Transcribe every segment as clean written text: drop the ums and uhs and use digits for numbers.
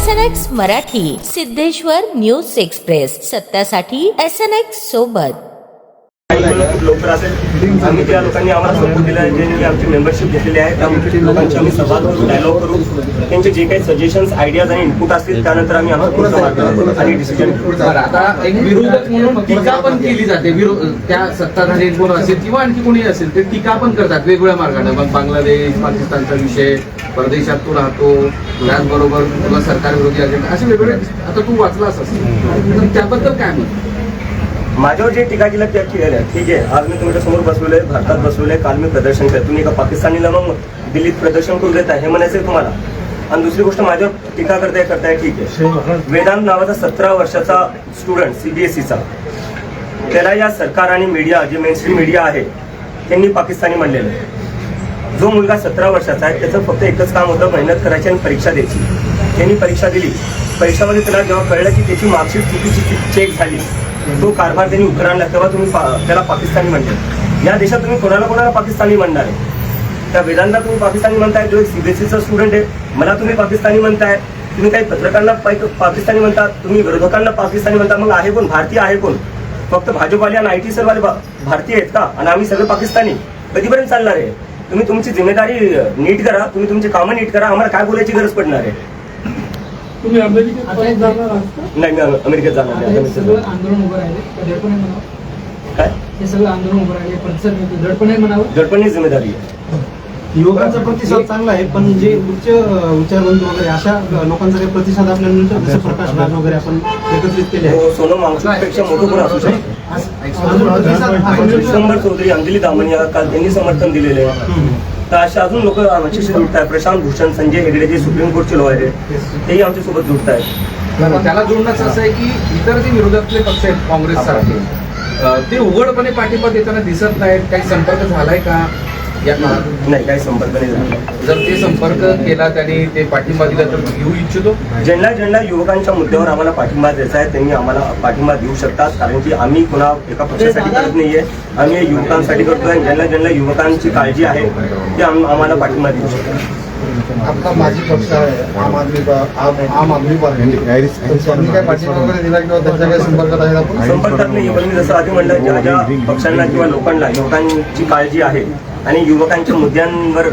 SNX Marathi, Siddheshwar news express, सत्यासाठी SNX सोबत. लवकर असेल आम्ही त्या लोकांनी आम्हाला सपोर्ट दिला आहे, ज्यांनी आमची मेंबरशिप घेतलेली आहे त्या लोकांची आम्ही संवाद करू, डायलॉग करू, त्यांचे जे काही सजेशन्स, आयडियाज आणि इनपुट असतील त्यानंतर आम्ही आणि डिसिजन घेऊ. आता एक विरोधक म्हणून टीका पण केली जाते, त्या सत्ताधारी कोण असेल किंवा आणखी कोणी असेल ते टीका पण करतात वेगवेगळ्या मार्गाने. मग बांगलादेश, पाकिस्तानचा विषय, परदेशात तू राहतो, त्याचबरोबर तुला सरकार विरोधी अजेंडा, असे वेगवेगळे. आता तू वाचलास असेल, त्याबद्दल काय म्हणतो? माझ्यावर जे टीका केलं त्या केलेल्या ठीक आहे. आज मी तुमच्या समोर बसवलोय, भारतात बसवलोय, काल मी प्रदर्शन केलं, तुम्ही एका पाकिस्तानीला मग दिल्लीत प्रदर्शन करू देताय हे म्हणायचंय तुम्हाला. आणि दुसरी गोष्ट माझ्यावर टीका करताय ठीक आहे. वेदांत नावाचा 17 वर्षाचा स्टुडंट CBSEचा, त्याला या सरकार आणि मीडिया, जे मेनस्ट्रीम मीडिया आहे त्यांनी पाकिस्तानी म्हणलेलं आहे. जो मुलगा 17 वर्षाचा आहे त्याचं फक्त एकच काम होतं, मेहनत करायची आणि परीक्षा द्यायची. त्यांनी परीक्षा दिली, परीक्षामध्ये त्याला जेव्हा कळलं की त्याची मार्कशीट चुकीची चेक झाली, तो कारभार त्यांनी उत्तर आणला, तेव्हा तुम्ही त्याला पाकिस्तानी म्हणले. या देशात तुम्ही कोणाला पाकिस्तानी म्हणणार आहे? त्या वेदांतला तुम्ही पाकिस्तानी म्हणताय, जो एक CBSEचा स्टुडंट आहे, मला तुम्ही पाकिस्तानी म्हणताय. तुम्ही काही पत्रकारांना पाकिस्तानी म्हणतात, तुम्ही विरोधकांना पाकिस्तानी म्हणता. मग आहे कोण? भारतीय आहे कोण? फक्त भाजपवाले आणि IT सरवाले भारतीय आहेत का? आणि आम्ही सगळे पाकिस्तानी? कधीपर्यंत चालणार आहे? तुम्ही तुमची जिम्मेदारी नीट करा, तुम्ही तुमची कामं नीट करा, आम्हाला काय बोलायची गरज पडणार आहे? तुम्ही अमेरिकेत जाणार आहात का? नाही, मी अमेरिकेत जाणार नाही. आंदोलन उभं राहिले, दडपण आहे म्हणावं. काय हे सगळं आंदोलन उभं राहिले, प्रतिसाद दडपण आहे म्हणावं. दडपणची जिम्मेदारी आहे. युवकांचा प्रतिसाद चांगला आहे, पण जे उच्च विचारवंत वगैरे अशा लोकांचा काही प्रतिसाद आपल्याला मिळतो, जसं प्रकाश राज वगैरे आपण एकत्रित केले आहे. सोनम वांगचूकपेक्षा मोठं कोण असू शकतो? शंभर चौधरी, अंजली दामनिया, काल त्यांनी समर्थन दिलेले आहे. तर असे अजून लोक आमच्याशी जुळत आहेत. प्रशांत भूषण, संजय हेगडे, जे सुप्रीम कोर्टचे लॉयर आहेत, तेही आमच्यासोबत जुळत आहेत. त्याला जोडण्याचं असं आहे की इतर जे विरोधातले पक्ष आहेत काँग्रेससारखे, ते उघडपणे पाठिंबा देताना दिसत नाहीत. काही संपर्क झालाय का? नाही, काही संपर्क नाही झाला. जर ते संपर्क केला त्यांनी, ते पाठिंबा दिला तर घेऊ इच्छितो. ज्यांना युवकांच्या मुद्द्यावर आम्हाला पाठिंबा द्यायचा आहे त्यांनी आम्हाला पाठिंबा देऊ शकतात, कारण की आम्ही कोणा एका पक्षासाठी करत नाहीये, आम्ही युवकांसाठी करतोय. ज्यांना युवकांची काळजी आहे ते आम्हाला पाठिंबा देऊ शकतात. आपला माजी पक्ष आहे आम आदमी पार्टी, त्यांनी काय पाठिंबा वगैरे दिला किंवा त्यांच्या काही संपर्कात आहे? आपण संपर्कात नाही, पण मी जसं आधी म्हणलं, ज्या पक्षांना किंवा लोकांना युवकांची काळजी आहे आणि युवकांच्या मुद्द्यांवर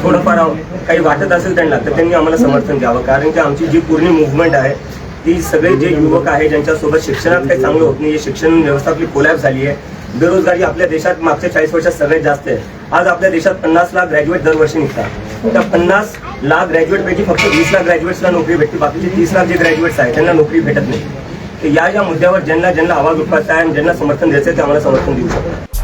थोडंफार काही वाटत असेल त्यांना, तर त्यांनी आम्हाला समर्थन द्यावं. कारण की आमची जी पूर्ण मुव्हमेंट आहे ती सगळे जे युवक आहे ज्यांच्यासोबत शिक्षणात काही चांगलं होत नाही, शिक्षण व्यवस्था आपली कोलॅप्स झाली आहे, बेरोजगारी आपल्या देशात मागच्या 40 वर्षात सगळ्यात जास्त आहे. आज आपल्या देशात 50 लाख ग्रॅज्युएट दरवर्षी निघतात. त्या 50 लाख ग्रॅज्युएटपैकी फक्त 20 लाख ग्रॅज्युएट्सला नोकरी भेटते, बाकीचे 30 लाख जे ग्रॅज्युएट्स आहेत त्यांना नोकरी भेटत नाही. तर या मुद्द्यावर ज्यांना आवाज उठवायचा आहे आणि ज्यांना समर्थन द्यायचं आहे ते आम्हाला समर्थन देऊ शकतात.